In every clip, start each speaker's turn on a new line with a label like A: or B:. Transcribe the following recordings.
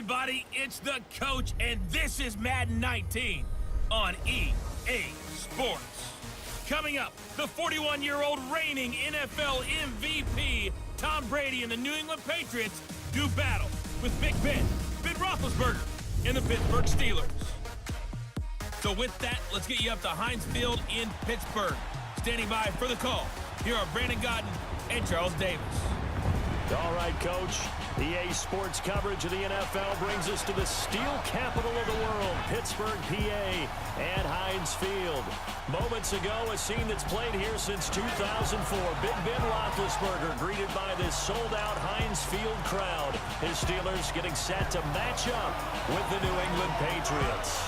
A: everybody, it's the coach, and this is Madden 19 on EA Sports. Coming up, the 41-year-old reigning NFL MVP, Tom Brady and the New England Patriots do battle with Big Ben Roethlisberger, and the Pittsburgh Steelers. So with that, let's get you up to Heinz Field in Pittsburgh. Standing by for the call, here are Brandon Godden and Charles Davis.
B: All right, Coach. EA Sports coverage of the NFL brings us to the steel capital of the world, Pittsburgh, PA, at Heinz Field. Moments ago, a scene that's played here since 2004. Big Ben Roethlisberger greeted by this sold-out Heinz Field crowd. His Steelers getting set to match up with the New England Patriots.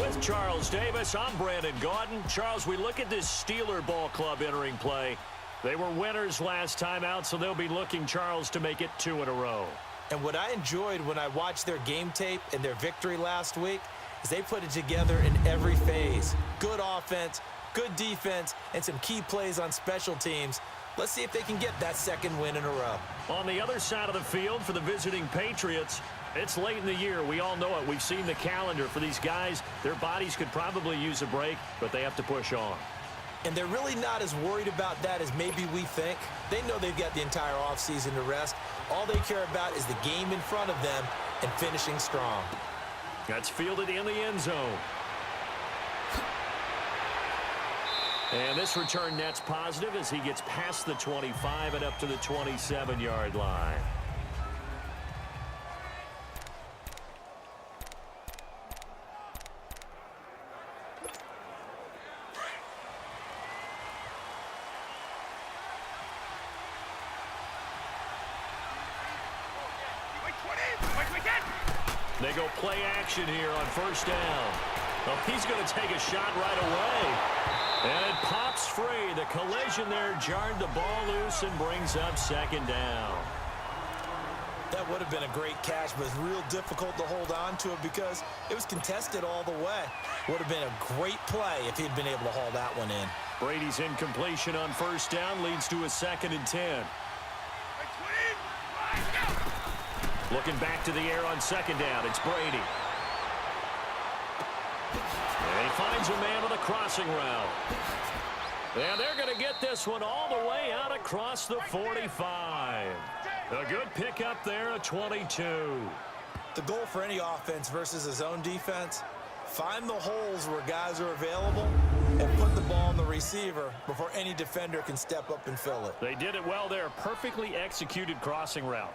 B: With Charles Davis, I'm Brandon Gaudin. Charles, we look at this Steeler ball club entering play. They were winners last time out, so they'll be looking, Charles, to make it 2 in a row.
C: And what I enjoyed when I watched their game tape and their victory last week is they put it together in every phase. Good offense, good defense, and some key plays on special teams. Let's see if they can get that second win in a row.
B: On the other side of the field for the visiting Patriots, it's late in the year. We all know it. We've seen the calendar for these guys. Their bodies could probably use a break, but they have to push on.
C: And they're really not as worried about that as maybe we think. They know they've got the entire offseason to rest. All they care about is the game in front of them and finishing strong.
B: That's fielded in the end zone. And this return net's positive as he gets past the 25 and up to the 27-yard line. They go play action here on first down. Oh, he's going to take a shot right away. And it pops free. The collision there jarred the ball loose and brings up second down.
C: That would have been a great catch, but it's real difficult to hold on to it because it was contested all the way. Would have been a great play if he'd been able to haul that one in.
B: Brady's incompletion on first down leads to a 2nd and 10. Looking back to the air on second down, it's Brady. And he finds a man with a crossing route. And they're going to get this one all the way out across the 45. A good pickup there at 22.
C: The goal for any offense versus his own defense, find the holes where guys are available and put the ball on the receiver before any defender can step up and fill it.
B: They did it well there. Perfectly executed crossing route.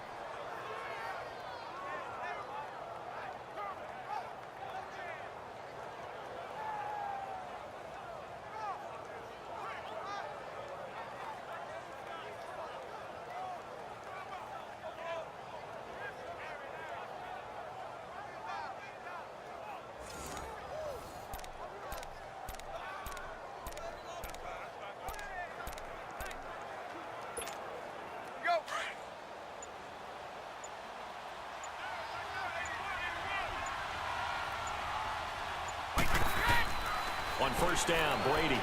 B: On first down, Brady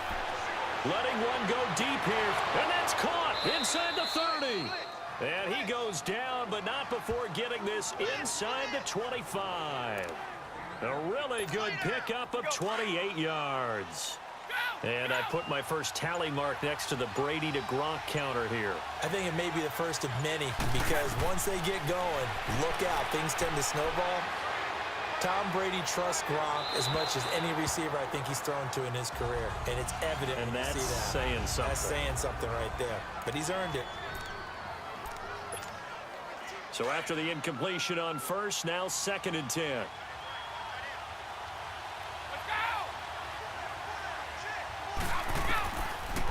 B: letting one go deep here, and that's caught inside the 30. And he goes down, but not before getting this inside the 25. A really good pickup of 28 yards. And I put my first tally mark next to the Brady to Gronk counter here.
C: I think it may be the first of many because once they get going, look out, things tend to snowball. Tom Brady trusts Gronk as much as any receiver I think he's thrown to in his career. And it's evident
B: and
C: when you see that.
B: Saying something.
C: That's saying something right there. But he's earned it.
B: So after the incompletion on first, now 2nd and 10.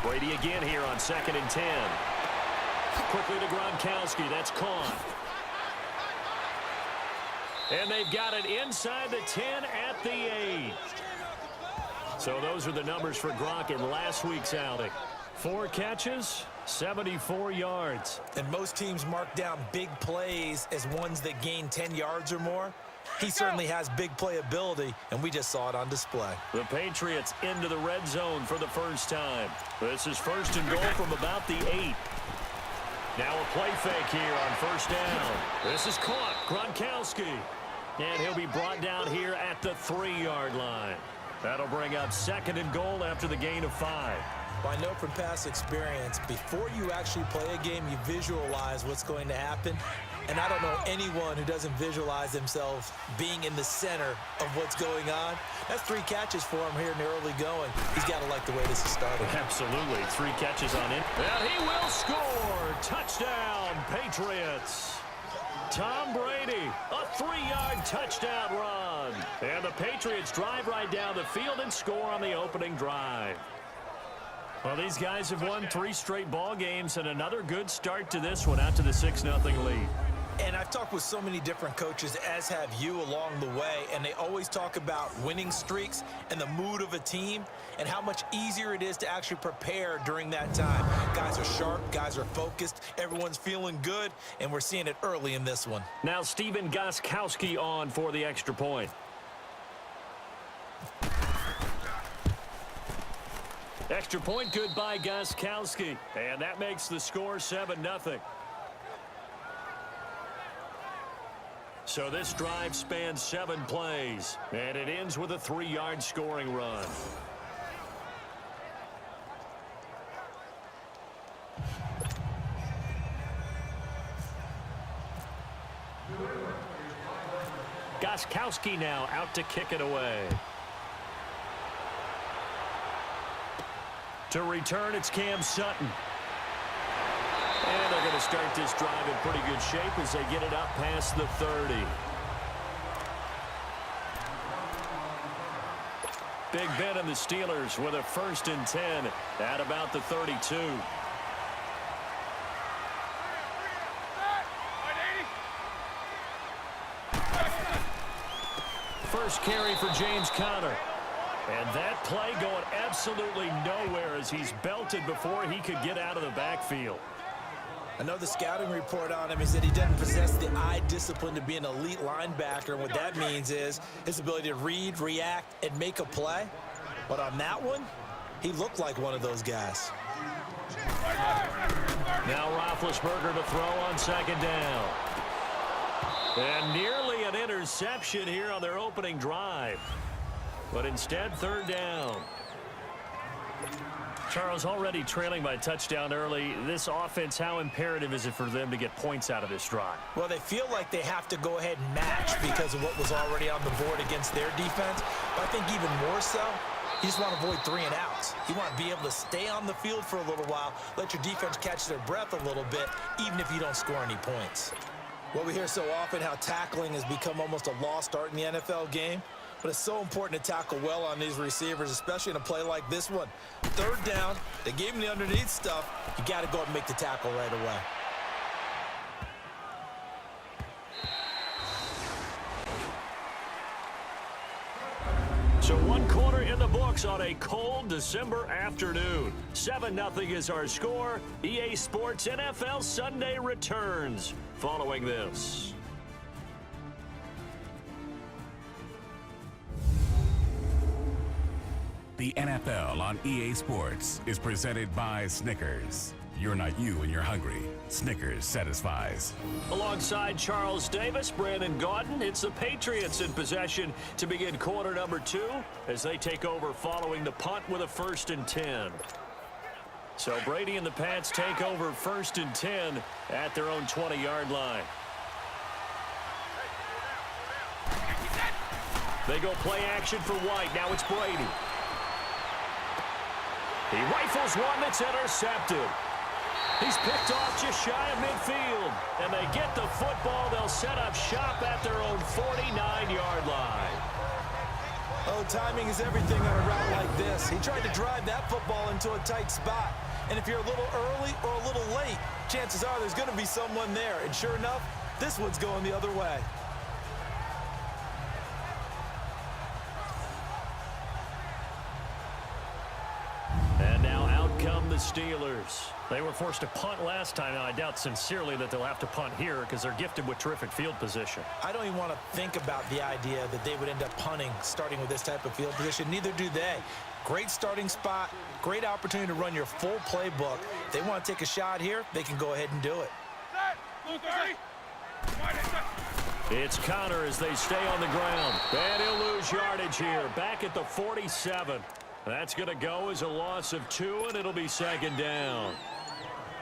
B: Brady again here on 2nd and 10. Quickly to Gronkowski. That's caught. And they've got it inside the 10 at the 8. So those are the numbers for Gronk in last week's outing. 4 catches, 74 yards.
C: And most teams mark down big plays as ones that gain 10 yards or more. He certainly has big playability, and we just saw it on display.
B: The Patriots into the red zone for the first time. This is 1st and goal from about the 8. Now a play fake here on first down. This is caught. Gronkowski. And he'll be brought down here at the 3-yard line. That'll bring up 2nd and goal after the gain of 5.
C: Well, I know from past experience, before you actually play a game, you visualize what's going to happen. And I don't know anyone who doesn't visualize themselves being in the center of what's going on. That's 3 catches for him here in the early going. He's got to like the way this is starting.
B: Absolutely. 3 catches on it. And he will score. Touchdown, Patriots. Tom Brady, a 3-yard touchdown run. And the Patriots drive right down the field and score on the opening drive. Well, these guys have won 3 straight ball games and another good start to this one out to the 6-0 lead.
C: And I've talked with so many different coaches, as have you, along the way, and they always talk about winning streaks and the mood of a team and how much easier it is to actually prepare during that time. Guys are sharp, guys are focused, everyone's feeling good, and we're seeing it early in this one.
B: Now Stephen Gostkowski on for the extra point. Extra point good by Gostkowski, and that makes the score 7-0. So this drive spans 7 plays, and it ends with a 3-yard scoring run. Gostkowski now out to kick it away. To return, it's Cam Sutton. And they're going to start this drive in pretty good shape as they get it up past the 30. Big Ben and the Steelers with a 1st and 10 at about the 32. First carry for James Conner. And that play going absolutely nowhere as he's belted before he could get out of the backfield.
C: I know the scouting report on him is that he doesn't possess the eye discipline to be an elite linebacker. And what that means is his ability to read, react, and make a play. But on that one, he looked like one of those guys.
B: Now Roethlisberger to throw on 2nd down. And nearly an interception here on their opening drive. But instead, 3rd down. Charles, already trailing by a touchdown early. This offense, how imperative is it for them to get points out of this drive?
C: Well, they feel like they have to go ahead and match because of what was already on the board against their defense. But I think even more so, you just want to avoid 3 and outs. You want to be able to stay on the field for a little while, let your defense catch their breath a little bit, even if you don't score any points. Well, we hear so often how tackling has become almost a lost art in the NFL game. But it's so important to tackle well on these receivers, especially in a play like this one. 3rd down, they gave him the underneath stuff. You got to go and make the tackle right away.
B: So 1 quarter in the books on a cold December afternoon. 7-0 is our score. EA Sports NFL Sunday returns following this.
D: The NFL on EA Sports is presented by Snickers. You're not you when you're hungry. Snickers satisfies.
B: Alongside Charles Davis, Brandon Gaudin, it's the Patriots in possession to begin quarter number 2 as they take over following the punt with a 1st and 10. So Brady and the Pats take over 1st and 10 at their own 20-yard line. They go play action for White. Now it's Brady. He rifles one that's intercepted. He's picked off just shy of midfield. And they get the football. They'll set up shop at their own 49-yard line.
C: Oh, timing is everything on a route like this. He tried to drive that football into a tight spot. And if you're a little early or a little late, chances are there's going to be someone there. And sure enough, this one's going the other way.
B: the Steelers.
E: They were forced to punt last time. Now, I doubt sincerely that they'll have to punt here because they're gifted with terrific field position.
C: I don't even want to think about the idea that they would end up punting starting with this type of field position. Neither do they. Great starting spot, great opportunity to run your full playbook. If they want to take a shot here, they can go ahead and do it.
B: It's Connor as they stay on the ground. And he'll lose yardage here. Back at the 47. That's going to go as a loss of 2, and it'll be second down.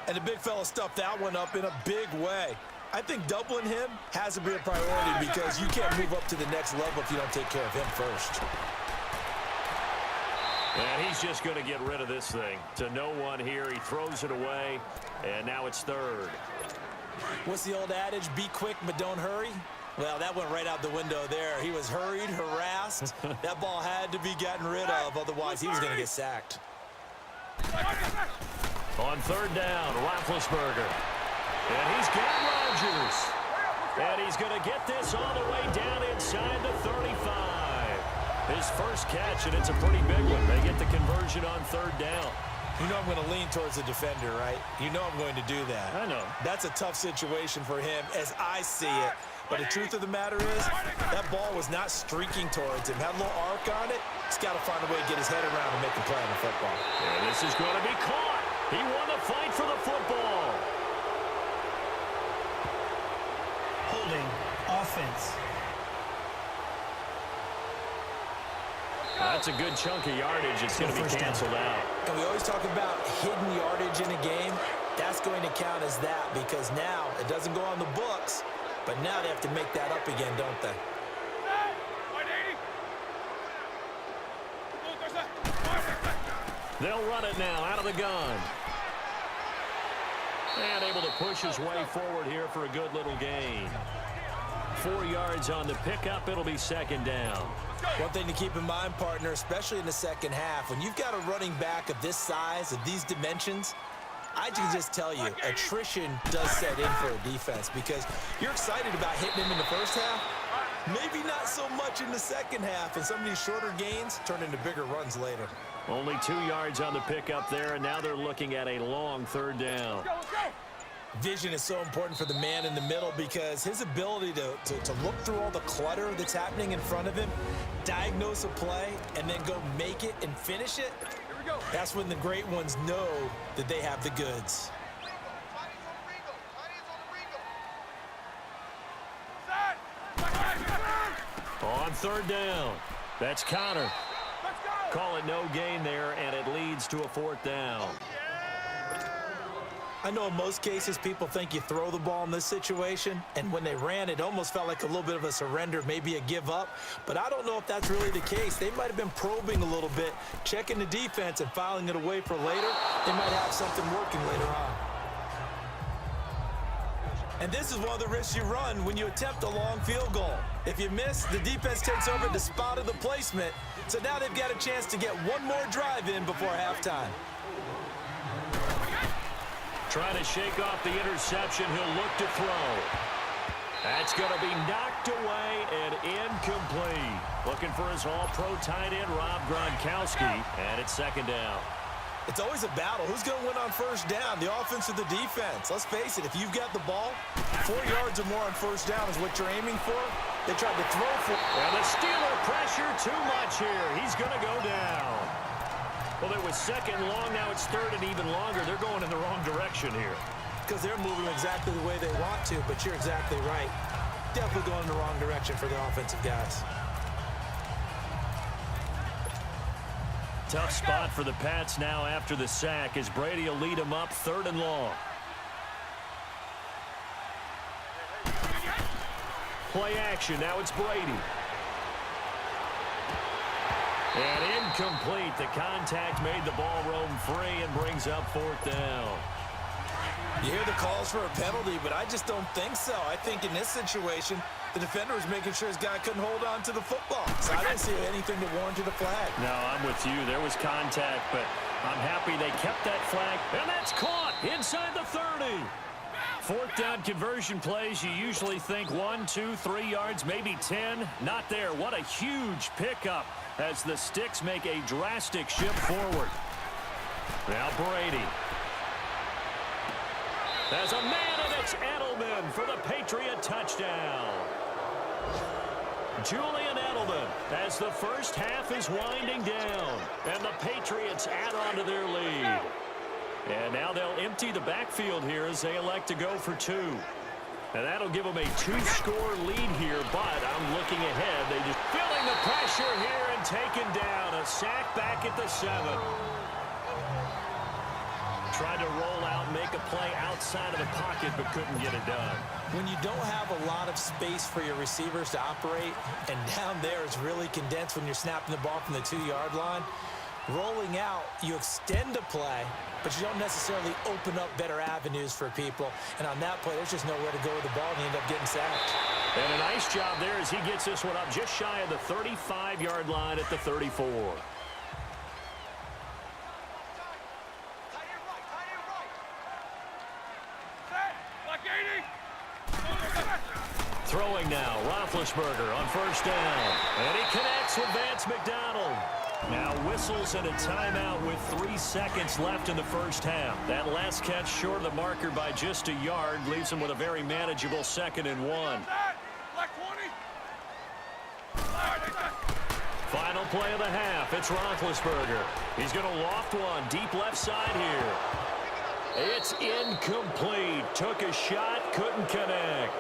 C: And the big fella stuffed that one up in a big way. I think doubling him has to be a priority because you can't move up to the next level if you don't take care of him first.
B: And he's just going to get rid of this thing. To no one here. He throws it away, and now it's third.
C: What's the old adage? Be quick, but don't hurry. Well, that went right out the window there. He was hurried, harassed. That ball had to be gotten rid of, otherwise he was going to get sacked.
B: On third down, Roethlisberger. And he's got Rodgers. And he's going to get this all the way down inside the 35. His first catch, and it's a pretty big one. They get the conversion on third down.
C: You know I'm going to lean towards the defender, right? You know I'm going to do that.
E: I know.
C: That's a tough situation for him as I see it. But the truth of the matter is, that ball was not streaking towards him. Had a little arc on it. He's got to find a way to get his head around and make a play on the football.
B: And this is going to be caught. He won the fight for the football.
F: Holding offense.
B: That's a good chunk of yardage. It's going to be canceled out.
C: And we always talk about hidden yardage in a game. That's going to count as that because now it doesn't go on the books, but now they have to make that up again, don't they?
B: They'll run it now out of the gun. And able to push his way forward here for a good little gain. 4 yards on the pickup. It'll be second down.
C: One thing to keep in mind, partner, especially in the second half, when you've got a running back of this size, of these dimensions, I can just tell you, attrition does set in for a defense because you're excited about hitting him in the first half, maybe not so much in the second half, and some of these shorter gains turn into bigger runs later.
B: Only 2 yards on the pickup there, and now they're looking at a long third down.
C: Vision is so important for the man in the middle because his ability to look through all the clutter that's happening in front of him, diagnose a play, and then go make it and finish it, that's when the great ones know that they have the goods.
B: On third down, that's Connor. Call it no gain there, and it leads to a fourth down.
C: I know in most cases people think you throw the ball in this situation, and when they ran, it almost felt like a little bit of a surrender, maybe a give up. But I don't know if that's really the case. They might have been probing a little bit, checking the defense and filing it away for later. They might have something working later on. And this is one of the risks you run when you attempt a long field goal. If you miss, the defense takes over the spot of the placement. So now they've got a chance to get one more drive in before halftime.
B: Trying to shake off the interception. He'll look to throw. That's going to be knocked away and incomplete. Looking for his all-pro tight end, Rob Gronkowski, and it's second down.
C: It's always a battle. Who's going to win on first down, the offense or the defense? Let's face it, if you've got the ball, 4 yards or more on first down is what you're aiming for. They tried to throw for...
B: And the Steeler pressure too much here. He's going to go down. Well, it was second long. Now it's third and even longer. They're going in the wrong direction here.
C: Because they're moving exactly the way they want to, but you're exactly right. Definitely going in the wrong direction for the offensive guys.
B: Tough spot for the Pats now after the sack as Brady will lead them up third and long. Play action. Now it's Brady. And incomplete. The contact made the ball roam free and brings up fourth down.
C: You hear the calls for a penalty, but I just don't think so. I think in this situation, the defender was making sure his guy couldn't hold on to the football. So I didn't see anything that warranted a flag.
B: No, I'm with you. There was contact, but I'm happy they kept that flag. And that's caught inside the 30. Fourth down conversion plays, you usually think 1, 2, 3 yards, maybe 10. Not there. What a huge pickup as the Sticks make a drastic shift forward.
E: Now Brady. There's a man, and it's Edelman for the Patriot touchdown. Julian Edelman as the first half is winding down. And the Patriots add on to their lead. And now they'll empty the backfield here as they elect to go for two. And that'll give them a two-score lead here, but I'm looking ahead. They just feeling the pressure here and taken down. A sack back at the 7. Tried to roll out, make a play outside of the pocket, but couldn't get it done.
C: When you don't have a lot of space for your receivers to operate, and down there is really condensed when you're snapping the ball from the 2-yard line, rolling out, you extend a play, but you don't necessarily open up better avenues for people. And on that play, there's just nowhere to go with the ball, and you end up getting sacked.
E: And a nice job there as he gets this one up just shy of the 35-yard line at the 34. Throwing now, Roethlisberger on first down. And he connects with Vance McDonald. Now whistles and a timeout with 3 seconds left in the first half. That last catch short of the marker by just a yard leaves him with a very manageable 2nd and 1. Final play of the half. It's Roethlisberger. He's going to loft one deep left side here. It's incomplete. Took a shot, couldn't connect.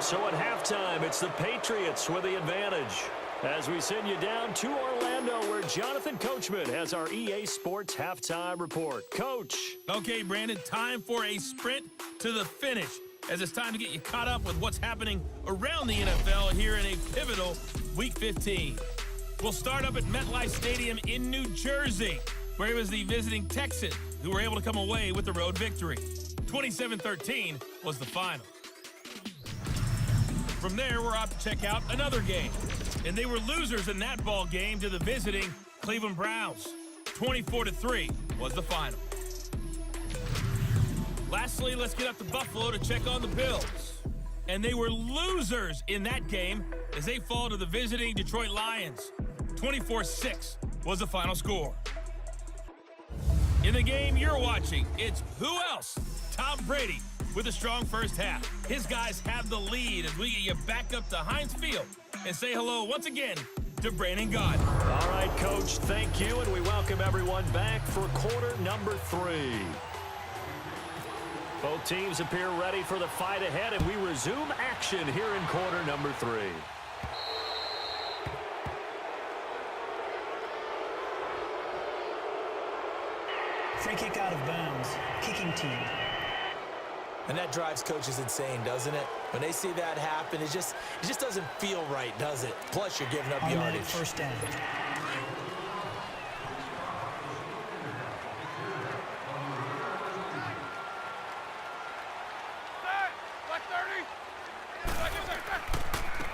E: So at halftime, it's the Patriots with the advantage. As we send you down to Orlando, where Jonathan Coachman has our EA Sports halftime report. Coach.
A: Okay, Brandon, time for a sprint to the finish, as it's time to get you caught up with what's happening around the NFL here in a pivotal Week 15. We'll start up at MetLife Stadium in New Jersey, where it was the visiting Texans who were able to come away with the road victory. 27-13 was the final. From there, we're off to check out another game. And they were losers in that ball game to the visiting Cleveland Browns. 24-3 was the final. Lastly, let's get up to Buffalo to check on the Bills. And they were losers in that game as they fall to the visiting Detroit Lions. 24-6 was the final score. In the game you're watching, it's who else? Tom Brady with a strong first half. His guys have the lead as we get you back up to Heinz Field and say hello once again to Brandon Gaudin.
E: All right, Coach, thank you, and we welcome everyone back for quarter number 3. Both teams appear ready for the fight ahead, and we resume action here in quarter number 3.
F: Free kick out of bounds. Kicking team.
C: And that drives coaches insane, doesn't it? When they see that happen, it just doesn't feel right, does it? Plus, you're giving up
F: Automatic
C: yardage.
F: first down.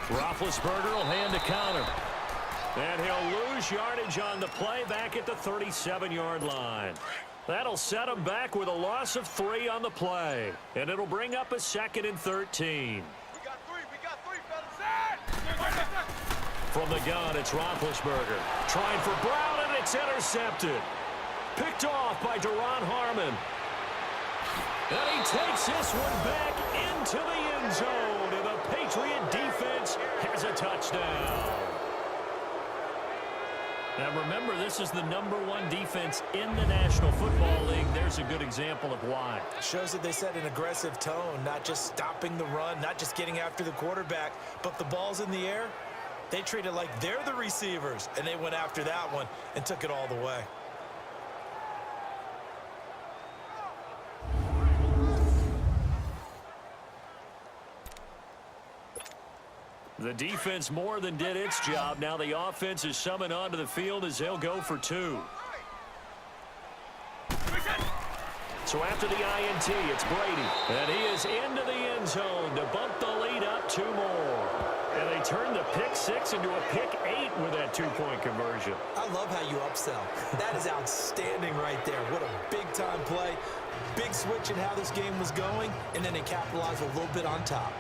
E: Roethlisberger will hand a counter. And he'll lose yardage on the play back at the 37-yard line. That'll set him back with a loss of 3 on the play. And it'll bring up a 2nd and 13.
G: We got three, fellas.
E: From the gun, it's Roethlisberger. Trying for Brown, and it's intercepted. Picked off by Duron Harmon. And he takes this one back into the end zone. And the Patriot defense has a touchdown. Now remember, this is the #1 defense in the National Football League. There's a good example of why.
C: Shows that they set an aggressive tone, not just stopping the run, not just getting after the quarterback, but the ball's in the air. They treat it like they're the receivers, and they went after that one and took it all the way.
E: The defense more than did its job. Now the offense is summoned onto the field as they'll go for 2. So after the INT, it's Brady. And he is into the end zone to bump the lead up 2 more. And they turn the pick 6 into a pick 8 with that 2-point conversion.
C: I love how you upsell. That is outstanding right there. What a big-time play. Big switch in how this game was going, and then they capitalized a little bit on top.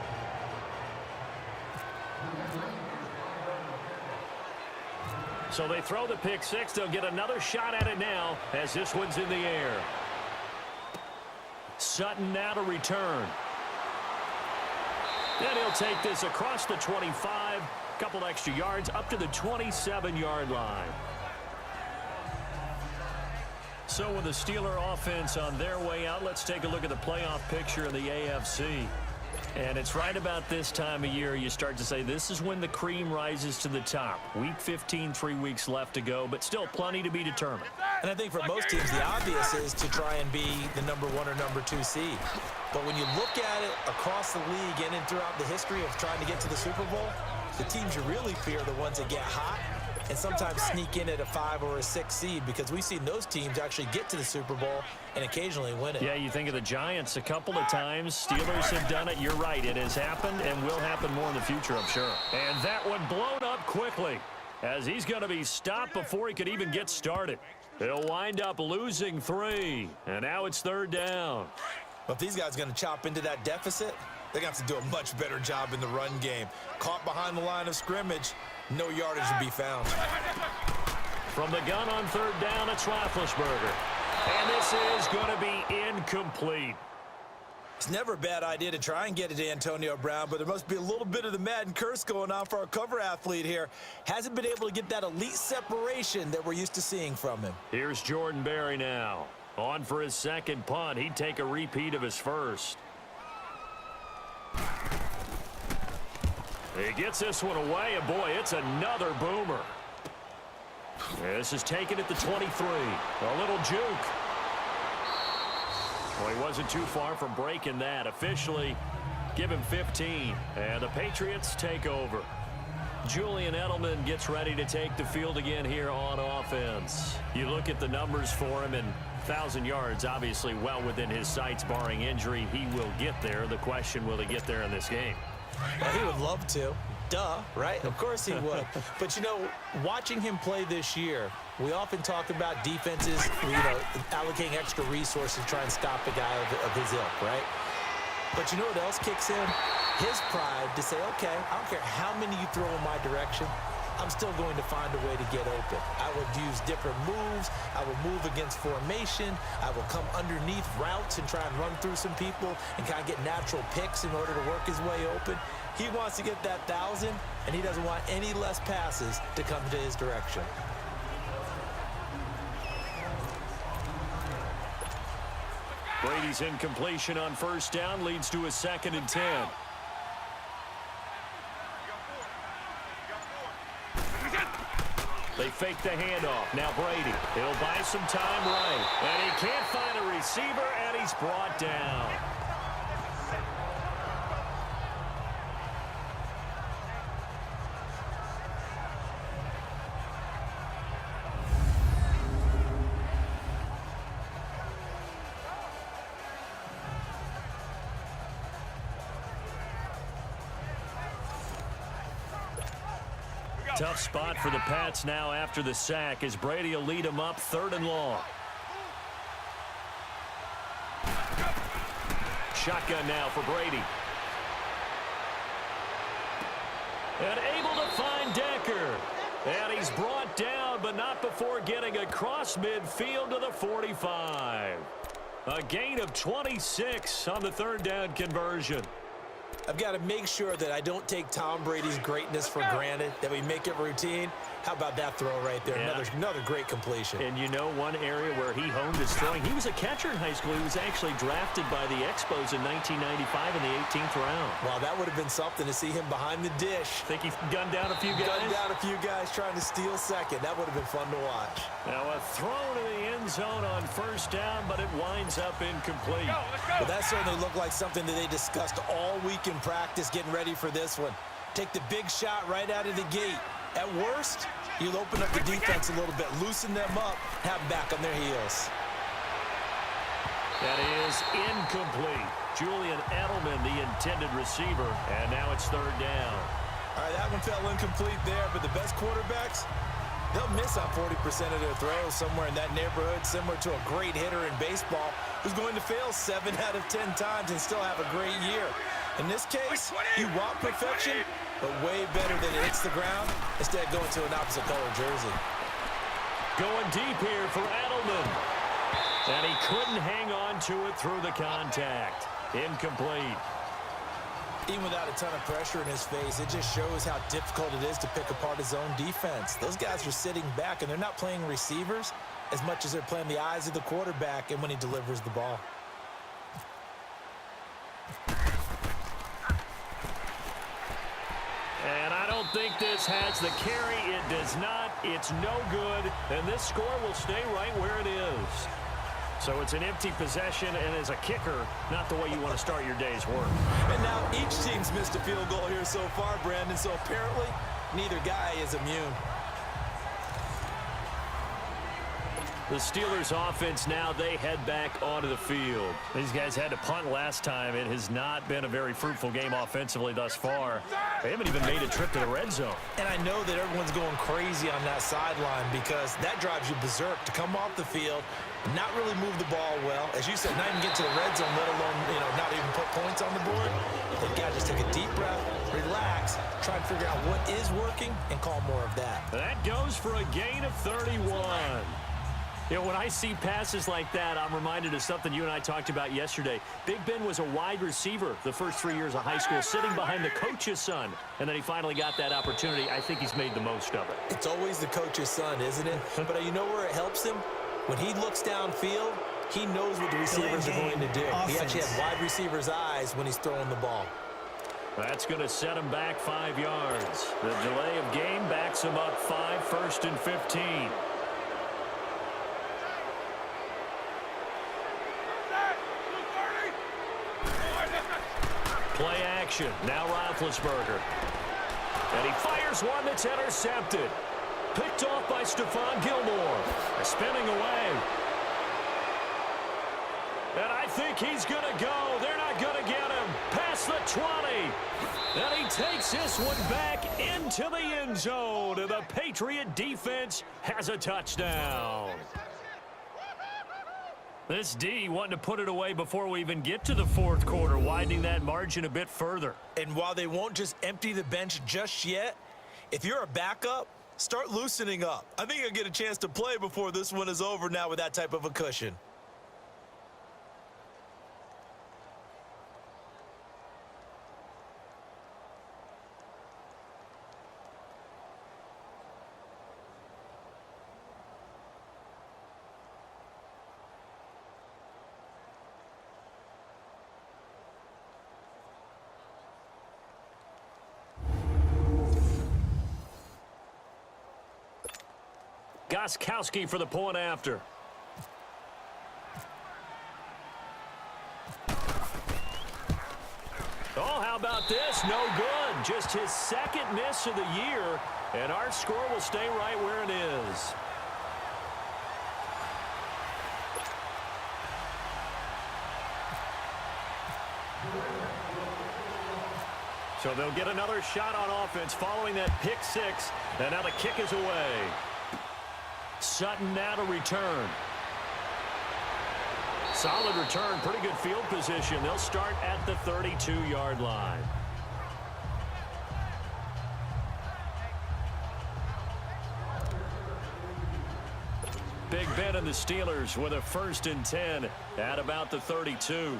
E: So they throw the pick six. They'll get another shot at it now as this one's in the air. Sutton now to return. And he'll take this across the 25. Couple extra yards up to the 27-yard line. So with the Steeler offense on their way out, let's take a look at the playoff picture in the AFC. And it's right about this time of year you start to say this is when the cream rises to the top. Week 15, 3 weeks left to go, but still plenty to be determined.
C: And I think for most teams, the obvious is to try and be the number 1 or number 2 seed. But when you look at it across the league and throughout the history of trying to get to the Super Bowl, the teams you really fear are the ones that get hot and sometimes sneak in at a 5 or a 6 seed, because we've seen those teams actually get to the Super Bowl and occasionally win it.
E: Yeah, you think of the Giants a couple of times. Steelers have done it. You're right. It has happened and will happen more in the future, I'm sure. And that one blown up quickly as he's going to be stopped before he could even get started. He'll wind up losing 3, and now it's 3rd down.
C: But if these guys are going to chop into that deficit, they're going to have to do a much better job in the run game. Caught behind the line of scrimmage, no yardage to be found.
E: From the gun on 3rd down, it's Roethlisberger. And this is going to be incomplete.
C: It's never a bad idea to try and get it to Antonio Brown, but there must be a little bit of the Madden curse going on for our cover athlete here. Hasn't been able to get that elite separation that we're used to seeing from him.
E: Here's Jordan Berry now. On for his second punt. He'd take a repeat of his first. He gets this one away, and boy, it's another boomer. This is taken at the 23. A little juke. Well, he wasn't too far from breaking that. Officially, give him 15. And the Patriots take over. Julian Edelman gets ready to take the field again here on offense. You look at the numbers for him, and 1,000 yards, obviously well within his sights, barring injury. He will get there. The question, will he get there in this game?
C: Well, he would love to. Duh, right? Of course he would. But, you know, watching him play this year, we often talk about defenses, allocating extra resources to try and stop a guy of his ilk, right? But you know what else kicks in? His pride to say, okay, I don't care how many you throw in my direction, I'm still going to find a way to get open. I would use different moves. I will move against formation. I will come underneath routes and try and run through some people and kind of get natural picks in order to work his way open. He wants to get that 1,000, and he doesn't want any less passes to come to his direction.
E: Brady's incompletion on 1st down leads to a 2nd and 10. They fake the handoff. Now Brady. He'll buy some time right. And he can't find a receiver, and he's brought down. Tough spot for the Pats now after the sack as Brady will lead them up 3rd and long. Shotgun now for Brady. And able to find Decker. And he's brought down, but not before getting across midfield to the 45. A gain of 26 on the 3rd down conversion.
C: I've got to make sure that I don't take Tom Brady's greatness for granted, that we make it routine. How about that throw right there?
E: Yeah.
C: Another great completion.
E: And you know one area where he honed his throwing? He was a catcher in high school. He was actually drafted by the Expos in 1995 in the 18th round.
C: Wow, that would have been something to see him behind the dish.
E: Think he gunned down a few guys?
C: Gunned down a few guys trying to steal second. That would have been fun to watch.
E: Now a throw to the end zone on 1st down, but it winds up incomplete.
C: Well, that certainly looked like something that they discussed all week in practice getting ready for this one. Take the big shot right out of the gate. At worst, you'll open up the defense a little bit, loosen them up, have them back on their heels.
E: That is incomplete. Julian Edelman, the intended receiver, and now it's 3rd down.
C: All right, that one fell incomplete there, but the best quarterbacks, they'll miss on 40% of their throws, somewhere in that neighborhood, similar to a great hitter in baseball who's going to fail 7 out of 10 times and still have a great year. In this case, you want perfection, but way better than it hits the ground instead of going to an opposite color jersey.
E: Going deep here for Edelman. And he couldn't hang on to it through the contact. Incomplete.
C: Even without a ton of pressure in his face, it just shows how difficult it is to pick apart his own defense. Those guys are sitting back, and they're not playing receivers as much as they're playing the eyes of the quarterback and when he delivers the ball.
E: And I don't think this has the carry. It does not. It's no good. And this score will stay right where it is. So it's an empty possession, and as a kicker, not the way you want to start your day's work.
C: And now each team's missed a field goal here so far, Brandon, so apparently neither guy is immune.
E: The Steelers offense now, they head back onto the field. These guys had to punt last time. It has not been a very fruitful game offensively thus far. They haven't even made a trip to the red zone.
C: And I know that everyone's going crazy on that sideline because that drives you berserk to come off the field, not really move the ball well. As you said, not even get to the red zone, let alone, not even put points on the board. They've got to just take a deep breath, relax, try and figure out what is working, and call more of that.
E: That goes for a gain of 31. When I see passes like that, I'm reminded of something you and I talked about yesterday. Big Ben was a wide receiver the first 3 years of high school, sitting behind the coach's son, and then he finally got that opportunity. I think he's made the most of it.
C: It's always the coach's son, isn't it? But you know where it helps him? When he looks downfield, he knows what the receivers are going to do. He actually has wide receivers' eyes when he's throwing the ball.
E: That's going to set him back 5 yards. The delay of game backs him up 5, 1st and 15. Play action. Now Roethlisberger. And he fires one that's intercepted. Picked off by Stephon Gilmore. Spinning away. And I think he's going to go. They're not going to get him. Past the 20. And he takes this one back into the end zone. And the Patriot defense has a touchdown. This D wanting to put it away before we even get to the fourth quarter, widening that margin a bit further.
C: And while they won't just empty the bench just yet, if you're a backup, start loosening up. I think you'll get a chance to play before this one is over now with that type of a cushion.
E: Gostkowski for the point after. Oh, how about this? No good. Just his second miss of the year, and our score will stay right where it is. So they'll get another shot on offense following that pick six, and now the kick is away. Sutton now to return. Solid return, pretty good field position. They'll start at the 32-yard line. Big Ben and the Steelers with a 1st and 10 at about the 32.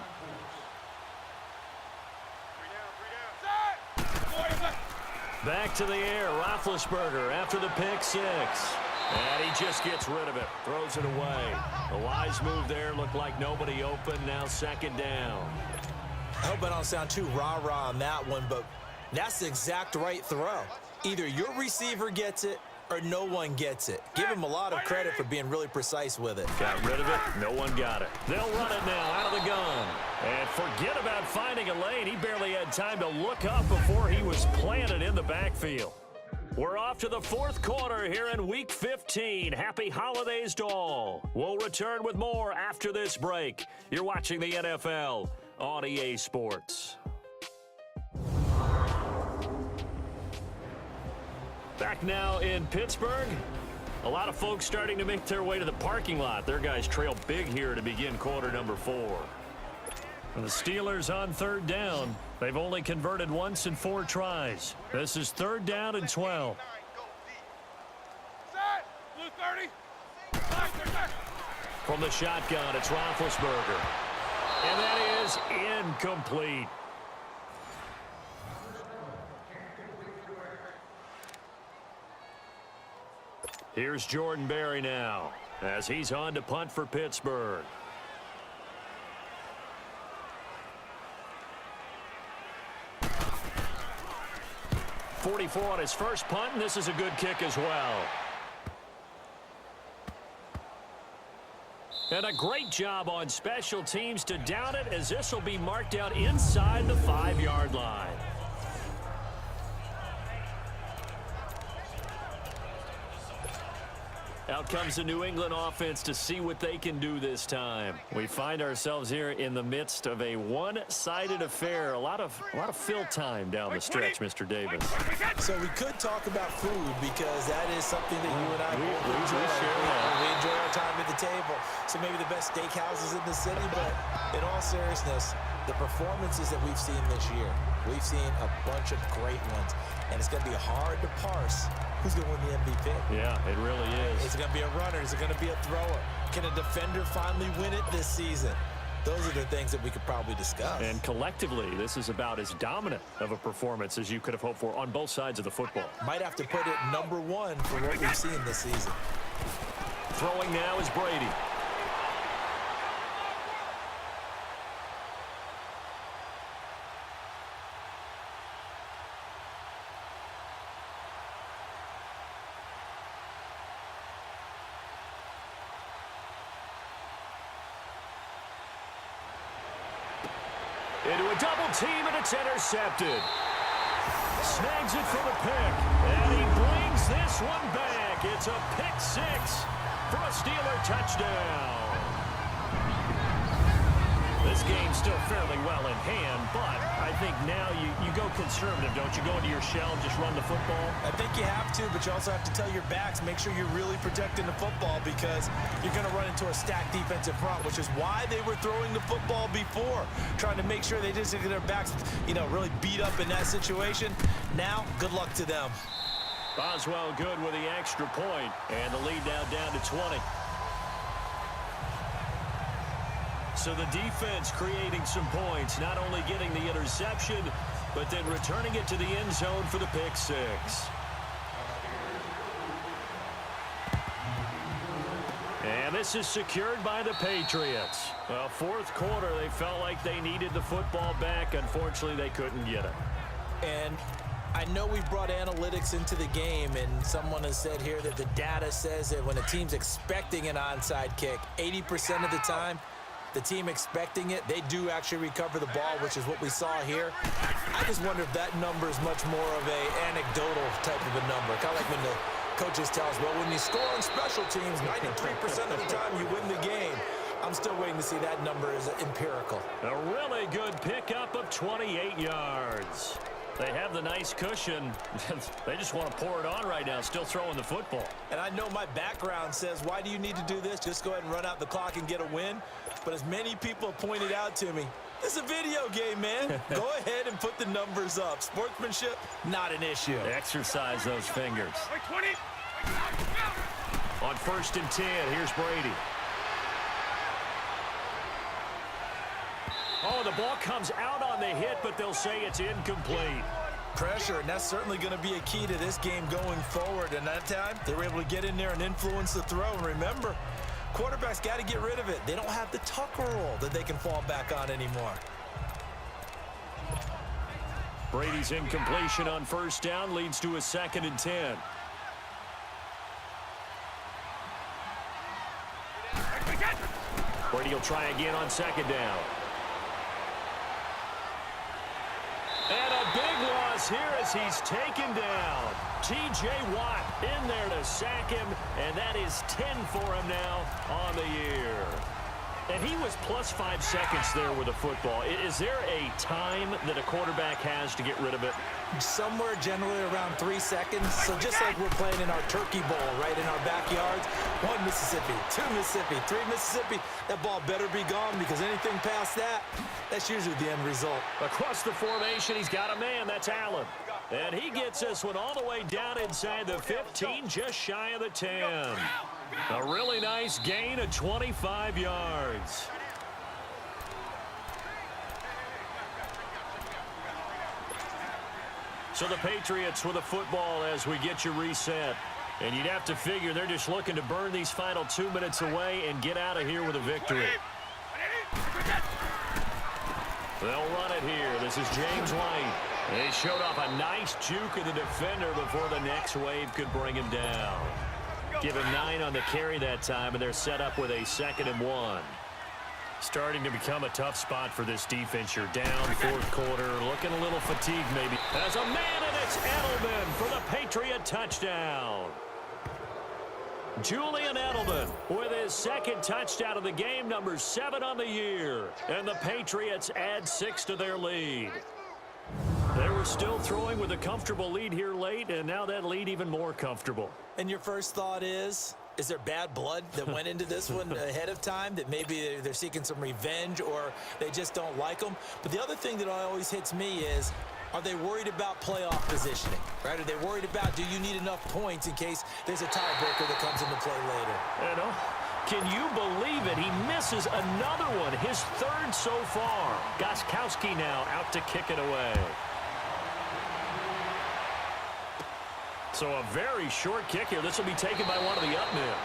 E: Back to the air, Roethlisberger after the pick six. And he just gets rid of it, throws it away. A wise move there, looked like nobody open, now 2nd down.
C: I hope I don't sound too rah-rah on that one, but that's the exact right throw. Either your receiver gets it or no one gets it. Give him a lot of credit for being really precise with it.
E: Got rid of it, no one got it. They'll run it now out of the gun. And forget about finding a lane. He barely had time to look up before he was planted in the backfield. We're off to the fourth quarter here in Week 15. Happy holidays to all. We'll return with more after this break. You're watching the NFL on EA Sports. Back now in Pittsburgh. A lot of folks starting to make their way to the parking lot. Their guys trail big here to begin quarter number 4. The Steelers on third down. They've only converted once in 4 tries. This is 3rd down and 12.
G: Set. Blue 30.
E: From the shotgun, it's Roethlisberger. And that is incomplete. Here's Jordan Berry now as he's on to punt for Pittsburgh. .44 on his first punt, and this is a good kick as well. And a great job on special teams to down it, as this will be marked out inside the 5-yard line. Out comes the New England offense to see what they can do this time. We find ourselves here in the midst of a one-sided affair. A lot of fill time down the stretch, Mr. Davis.
C: So we could talk about food because that is something that you and I
E: We
C: enjoy.
E: share that.
C: We enjoy our time at the table. So maybe the best steakhouses in the city, but in all seriousness, the performances that we've seen this year, we've seen a bunch of great ones, and it's going to be hard to parse who's going to win the MVP.
E: Yeah, it really is.
C: Is it going to be a runner? Is it going to be a thrower? Can a defender finally win it this season? Those are the things that we could probably discuss.
E: And collectively, this is about as dominant of a performance as you could have hoped for on both sides of the football.
C: Might have to put it #1 for what we've seen this season.
E: Throwing now is Brady. Into a double team, and it's intercepted. Snags it for the pick, and he brings this one back. It's a pick 6 for a Steeler touchdown. This game's still fairly well in hand, but I think now you go conservative, don't you? Go into your shell and just run the football?
C: I think you have to, but you also have to tell your backs, make sure you're really protecting the football because you're going to run into a stacked defensive front, which is why they were throwing the football before, trying to make sure they just get their backs, really beat up in that situation. Now, good luck to them.
E: Boswell good with the extra point, and the lead now down to 20. So the defense creating some points, not only getting the interception, but then returning it to the end zone for the pick 6. And this is secured by the Patriots. Well, 4th quarter, they felt like they needed the football back. Unfortunately, they couldn't get it.
C: And I know we've brought analytics into the game, and someone has said here that the data says that when a team's expecting an onside kick, 80% of the time, the team expecting it, they do actually recover the ball, which is what we saw here. I just wonder if that number is much more of a anecdotal type of a number. Kind of like when the coaches tell us, well, when you score on special teams, 93% of the time you win the game. I'm still waiting to see that number is empirical.
E: A really good pickup of 28 yards. They have the nice cushion. They just want to pour it on right now, still throwing the football.
C: And I know my background says, why do you need to do this? Just go ahead and run out the clock and get a win. But as many people have pointed out to me, this is a video game, man. Go ahead and put the numbers up. Sportsmanship, not an issue.
E: Exercise those fingers.
G: 20.
E: On 1st and 10, here's Brady. Oh, the ball comes out on the hit, but they'll say it's incomplete.
C: Pressure, and that's certainly going to be a key to this game going forward. And that time, they were able to get in there and influence the throw. And remember, quarterbacks got to get rid of it. They don't have the Tucker rule that they can fall back on anymore.
E: Brady's incompletion on 1st down leads to a 2nd and 10. Brady will try again on 2nd down. And a big loss here as he's taken down. T.J. Watt in there to sack him, and that is 10 for him now on the year. And he was plus 5 seconds there with the football. Is there a time that a quarterback has to get rid of it?
C: Somewhere generally around 3 seconds. So just like we're playing in our turkey bowl, right, in our backyards, 1 Mississippi, 2 Mississippi, 3 Mississippi. That ball better be gone because anything past that, that's usually the end result.
E: Across the formation, he's got a man. That's Allen. And he gets this one all the way down inside the 15, just shy of the 10. A really nice gain of 25 yards. So the Patriots with the football as we get you reset. And you'd have to figure they're just looking to burn these final 2 minutes away and get out of here with a victory. They'll run it here. This is James White. They showed off a nice juke of the defender before the next wave could bring him down. Give him 9 on the carry that time, and they're set up with a 2nd and 1. Starting to become a tough spot for this defense. You're down 4th quarter, looking a little fatigued maybe. As a man, and it's Edelman for the Patriot touchdown. Julian Edelman with his 2nd touchdown of the game, number 7 on the year. And the Patriots add 6 to their lead. They were still throwing with a comfortable lead here late, and now that lead even more comfortable.
C: And your first thought is there bad blood that went into this one ahead of time, that maybe they're seeking some revenge or they just don't like them? But the other thing that always hits me is, are they worried about playoff positioning, right? Are they worried about, do you need enough points in case there's a tiebreaker that comes into play later?
E: You know, can you believe it? He misses another one, his 3rd so far. Gostkowski now out to kick it away. So a very short kick here. This will be taken by one of the up men.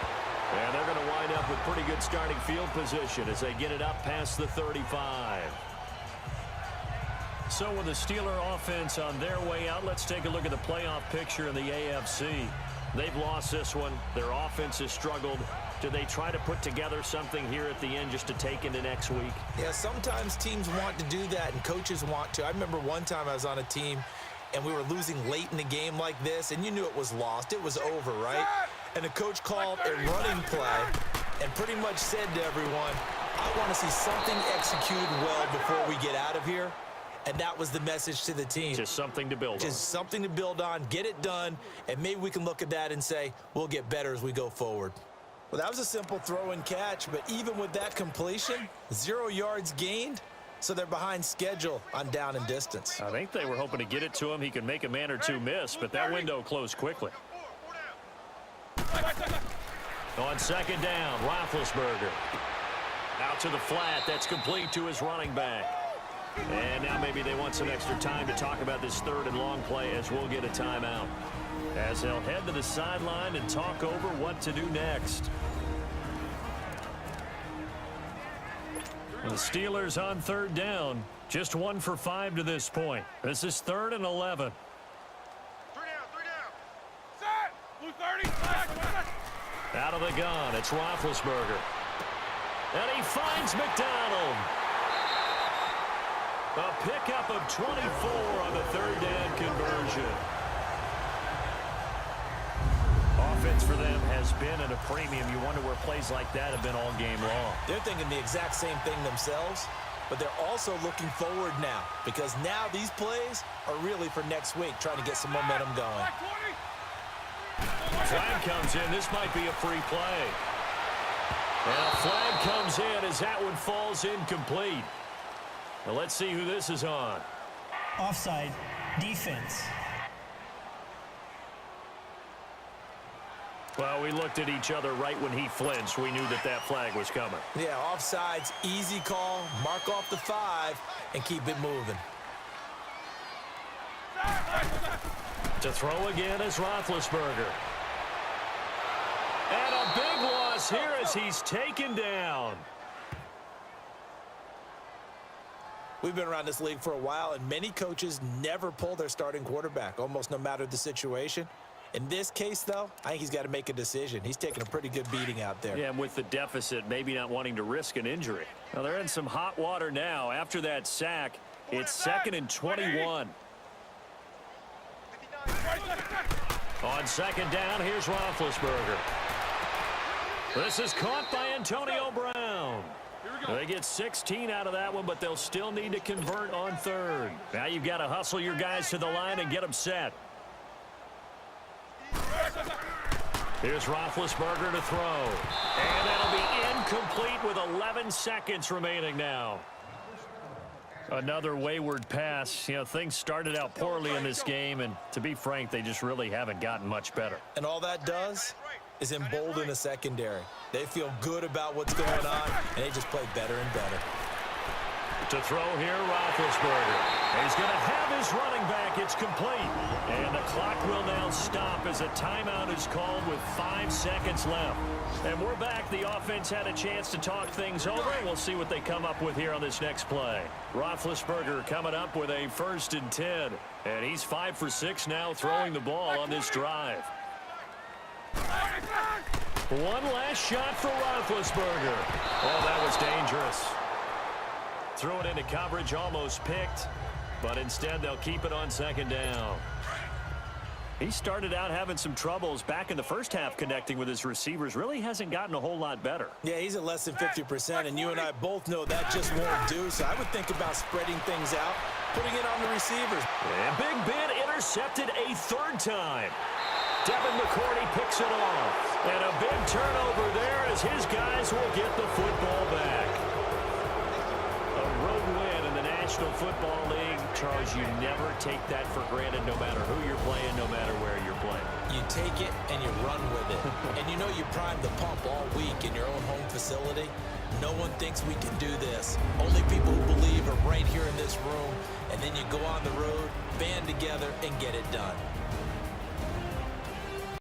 E: And they're going to wind up with pretty good starting field position as they get it up past the 35. So with the Steeler offense on their way out, let's take a look at the playoff picture in the AFC. They've lost this one. Their offense has struggled. Do they try to put together something here at the end just to take into next week?
C: Yeah, sometimes teams want to do that and coaches want to. I remember one time I was on a team and we were losing late in the game like this, and you knew it was lost. It was over, right? And the coach called a running play and pretty much said to everyone, I want to see something executed well before we get out of here. And that was the message to the team.
E: Just something to build on.
C: Just something to build on, get it done, and maybe we can look at that and say, we'll get better as we go forward. Well, that was a simple throw and catch, but even with that completion, 0 yards gained, so they're behind schedule on down and distance.
E: I think they were hoping to get it to him. He could make a man or two miss, but that window closed quickly. On 2nd down, Roethlisberger. Out to the flat. That's complete to his running back. And now maybe they want some extra time to talk about this 3rd and long play as we'll get a timeout. As they'll head to the sideline and talk over what to do next. The Steelers on 3rd down. Just 1 for 5 to this point. This is 3rd and 11.
G: 3 down. Set. Blue 30.
E: Out of the gun, it's Roethlisberger. And he finds McDonald. A pickup of 24 on the 3rd down conversion. Offense for them has been at a premium. You wonder where plays like that have been all game long.
C: They're thinking the exact same thing themselves, but they're also looking forward now because now these plays are really for next week, trying to get some momentum going.
E: Flag comes in. This might be a free play. And a flag comes in as that one falls incomplete. Now let's see who this is on.
F: Offside, defense.
E: Well, we looked at each other right when he flinched. We knew that that flag was coming.
C: Yeah, offsides, easy call, mark off the 5, and keep it moving.
E: To throw again is Roethlisberger. And a big loss here as he's taken down.
C: We've been around this league for a while, and many coaches never pull their starting quarterback, almost no matter the situation. In this case, though, I think he's got to make a decision. He's taking a pretty good beating out there.
E: Yeah, and with the deficit, maybe not wanting to risk an injury. Now, they're in some hot water now. After that sack, it's 2nd and 21. On 2nd down, here's Roethlisberger. This is caught by Antonio Brown. They get 16 out of that one, but they'll still need to convert on 3rd. Now you've got to hustle your guys to the line and get them set. Here's Roethlisberger to throw. And that'll be incomplete with 11 seconds remaining now. Another wayward pass. You know, things started out poorly in this game, and to be frank, they just really haven't gotten much better.
C: And all that does is embolden the secondary. They feel good about what's going on, and they just play better and better.
E: To throw here, Roethlisberger. He's going to have his running back. It's complete. And the clock will now stop as a timeout is called with 5 seconds left. And we're back. The offense had a chance to talk things over. We'll see what they come up with here on this next play. Roethlisberger coming up with a 1st and 10. And he's 5 for 6 now throwing the ball on this drive. One last shot for Roethlisberger. Oh, that was dangerous. Threw it into coverage, almost picked, but instead they'll keep it on 2nd down. He started out having some troubles back in the first half connecting with his receivers. Really hasn't gotten a whole lot better.
C: Yeah, he's at less than 50%, and you and I both know that just won't do. So I would think about spreading things out, putting it on the receivers.
E: And Big Ben intercepted a 3rd time. Devin McCourty picks it off. And a big turnover there as his guys will get the football back. A road win in the National Football League. Charles, you never take that for granted no matter who you're playing, no matter where you're playing.
C: You take it and you run with it. And you know you primed the pump all week in your own home facility. No one thinks we can do this. Only people who believe are right here in this room. And then you go on the road, band together, and get it done.